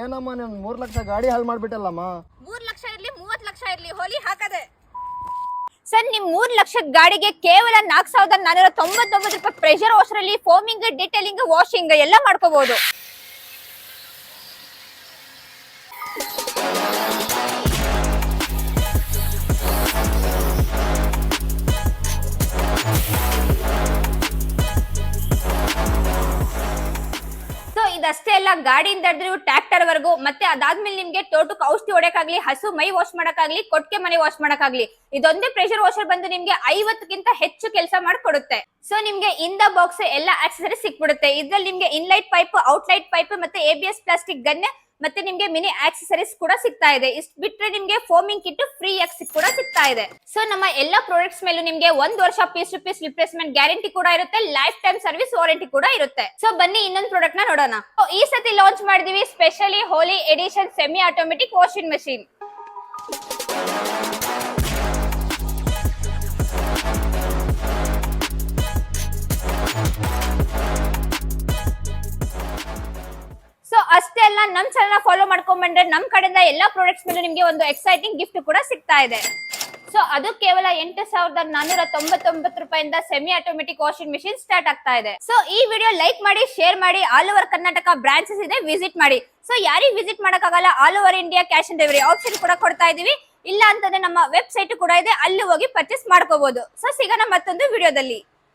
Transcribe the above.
ಏನಮ್ಮ ನೀನ್ 3 ಲಕ್ಷ ಗಾಡಿ ಹಾಳು ಮಾಡ್ಬಿಟ್ಟಲ್ಲಮ್ಮ. 3 ಲಕ್ಷ ಇರ್ಲಿ 30 ಲಕ್ಷ ಇರ್ಲಿ ಹೋಲಿ ಹಾಕದೆ. ಸರ್ ನಿಮ್ 3 ಲಕ್ಷದ ಗಾಡಿಗೆ ಕೇವಲ 4499 ರೂಪಾಯಿ ಪ್ರೆಷರ್ ವಾಷರ್ ಅಲ್ಲಿ ಫೋಮಿಂಗ್, ಡಿಟೇಲಿಂಗ್, ವಾಷಿಂಗ್ ಎಲ್ಲ ಮಾಡ್ಕೋಬಹುದು. ಇದಷ್ಟೇ ಅಲ್ಲ, ಗಾಡಿಯಿಂದ ಹಿಡಿದು ಟ್ರ್ಯಾಕ್ಟರ್ ವರೆಗೂ ಮತ್ತೆ ಅದಾದ್ಮೇಲೆ ನಿಮ್ಗೆ ತೋಟಕ್ಕೆ ಔಷಧಿ ಹೊಡೆಯಕ್ಕಾಗ್ಲಿ, ಹಸು ಮೈ ವಾಶ್ ಮಾಡಕ್ಕಾಗ್ಲಿ, ಕೊಟ್ಟಿಗೆ ಮನೆ ವಾಶ್ ಮಾಡಕ್ಕಾಗ್ಲಿ, ಇದೊಂದೇ ಪ್ರೆಷರ್ ವಾಷರ್ ಬಂದು ನಿಮ್ಗೆ 50ಕ್ಕಿಂತ ಹೆಚ್ಚು ಕೆಲಸ ಮಾಡ್ಕೊಡುತ್ತೆ. ಸೊ ನಿಮ್ಗೆ ಇನ್ ದ ಬಾಕ್ಸ್ ಎಲ್ಲ ಆಕ್ಸೆಸರಿ ಸಿಕ್ಬಿಡುತ್ತೆ. ಇದ್ರಲ್ಲಿ ನಿಮ್ಗೆ ಇನ್ಲೈಟ್ ಪೈಪ್, ಔಟ್ಲೈಟ್ ಪೈಪ್ ಮತ್ತೆ ABS ಪ್ಲಾಸ್ಟಿಕ್ ಗನ್ ಮತ್ತೆ ನಿಮ್ಗೆ ಮಿನಿ ಆಕ್ಸೆಸರೀಸ್ ಕೂಡ ಸಿಗ್ತಾ ಇದೆ. ಇಷ್ಟು ಬಿಟ್ರೆ ನಿಮ್ಗೆ ಫೋಮಿಂಗ್ ಕಿಟ್ ಫ್ರೀ ಆಗಿ ಕೂಡ ಸಿಗ್ತಾ ಇದೆ. ಸೊ ನಮ್ಮ ಎಲ್ಲಾ ಪ್ರಾಡಕ್ಟ್ಸ್ ಮೇಲೂ ನಿಮ್ಗೆ 1 ವರ್ಷ piece to piece replacement guarantee ಕೂಡ ಇರುತ್ತೆ, ಲೈಫ್ ಟೈಮ್ ಸರ್ವಿಸ್ ವಾರಂಟಿ ಕೂಡ ಇರುತ್ತೆ. ಸೊ ಬನ್ನಿ ಇನ್ನೊಂದು ಪ್ರಾಡಕ್ಟ್ ನ ನೋಡೋಣ. ಈ ಸತಿ ಲಾಂಚ್ ಮಾಡಿದೀವಿ specially Holi edition semi automatic washing machine. So ಅಷ್ಟೇ ಅಲ್ಲ, ನಮ್ ಚಾನೆಲ್ ಫಾಲೋ ಮಾಡ್ಕೊಂಡ್ ಬಂದ್ರೆ ನಮ್ ಕಡೆಯಿಂದ ಎಲ್ಲಾ ಪ್ರಾಡಕ್ಟ್ಸ್ ಮೇಲೆ ನಿಮ್ಗೆ ಒಂದು ಎಕ್ಸೈಟಿಂಗ್ ಗಿಫ್ಟ್ ಕೂಡ ಸಿಗ್ತಾ ಇದೆ. ಸೊ ಅದು ಕೇವಲ 8499 ರೂಪಾಯಿಂದ semi automatic washing machine start ಆಗ್ತಾ ಇದೆ. ಸೊ ಈ ವಿಡಿಯೋ ಲೈಕ್ ಮಾಡಿ, ಶೇರ್ ಮಾಡಿ, ಆಲ್ ಓವರ್ ಕರ್ನಾಟಕ ಬ್ರಾಂಚಸ್ ಇದೆ, ವಿಸಿಟ್ ಮಾಡಿ. ಸೊ ಯಾರಿಗೆ ವಿಸಿಟ್ ಮಾಡಕ್ಕಾಗಲ್ಲ, all over India cash on delivery option ಕೂಡ ಕೊಡ್ತಾ ಇದೀವಿ. ಇಲ್ಲ ಅಂತಂದ್ರೆ ನಮ್ಮ ವೆಬ್ಸೈಟ್ ಕೂಡ ಇದೆ, ಅಲ್ಲಿ ಹೋಗಿ ಪರ್ಚೇಸ್ ಮಾಡ್ಕೋಬಹುದು. ಸೊ ಸಿಗೋಣ ಮತ್ತೊಂದು ವಿಡಿಯೋದಲ್ಲಿ.